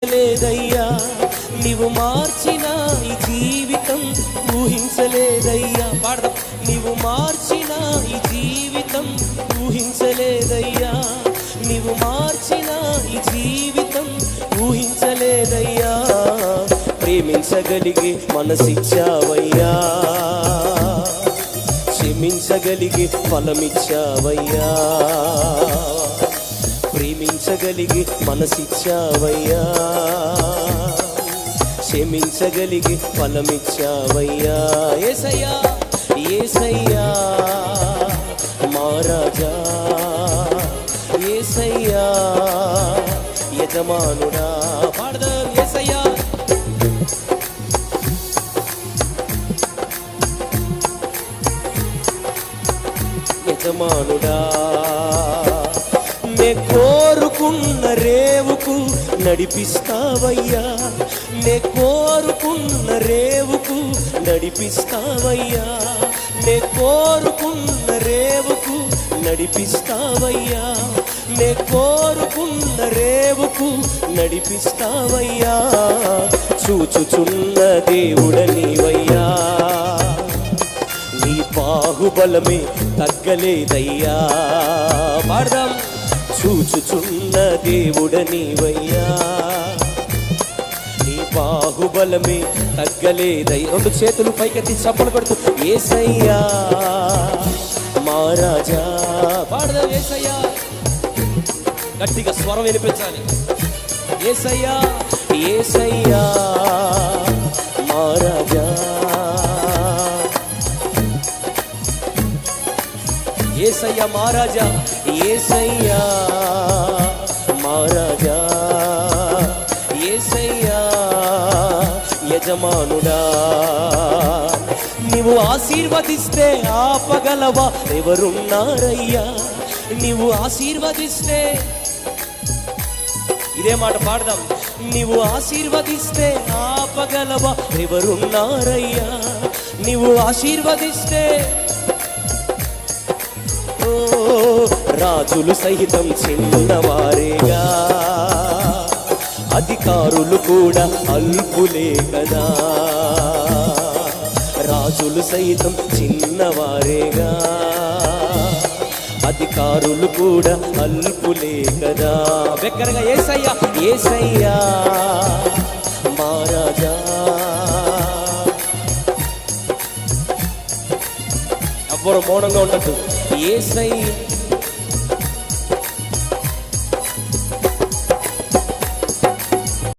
లేదయ్యా నీవు మార్చిన ఈ జీవితం ఊహించలేదయ్యా. పాడదాం. నీవు మార్చిన ఈ జీవితం ఊహించలేదయ్యా, నీవు మార్చిన ఈ జీవితం ఊహించలేదయ్యా. ప్రేమించగలిగే మనసిచ్చావయ్యా, క్షమించగలిగే ఫలమిచ్చావయ్యా. ప్రేమించగలిగి మనసిచ్చావయ్యా, క్షమించగలిగి ఫలమిచ్చావయ్యా. యేసయ్యా యేసయ్యా మహారాజా, యేసయ్యా యజమానుడా. పాడదాం. యేసయ్యా యజమానుడా, నే కోరుకున్న రేవుకు నడిపిస్తావయ్యా, నే కోరుకున్న రేవుకు నడిపిస్తావయ్యా, నే కోరుకున్న రేవుకు నడిపిస్తావయ్యా, నే కోరుకున్న రేవుకు నడిపిస్తావయ్యా. చూచుచున్న దేవుడ నీవయ్యా, నీ బాహుబలమే తగ్గలేదయ్యా. పాడదాం. చూచుచున్న దేవుడ నీవయ్యా, నీ బాహుబలమే తగ్గలేదయ్యా. రెండు చేతులు పైకెత్తి చప్పలు కొడుతూ యేసయ్యా మహారాజా. పాడదాం. యేసయ్యా గట్టిగా స్వరం వినిపించాలి. యేసయ్యా యేసయ్యా మహారాజా, యేసయ్యా మహారాజా, యేసయ్యా మహారాజా, యేసయ్యా యజమానుడా. నీవు ఆశీర్వదిస్తే ఆపగలవా ఎవరున్నారయ్యా, నీవు ఆశీర్వదిస్తే. ఇదే మాట పాడదాం. నీవు ఆశీర్వదిస్తే ఆపగలవా ఎవరున్నారయ్యా, నీవు ఆశీర్వదిస్తే. రాజులు సహితం చిన్నవారేగా, అధికారులు కూడా అల్పులే కదా. రాజులు సహితం చిన్నవారేగా, అధికారులు కూడా అల్పులే కదా. దగ్గరగా యేసయ్యా యేసయ్యా మహారాజా. ఎవ్వరు మౌనంగా ఉండట్టు. యేసయ్యా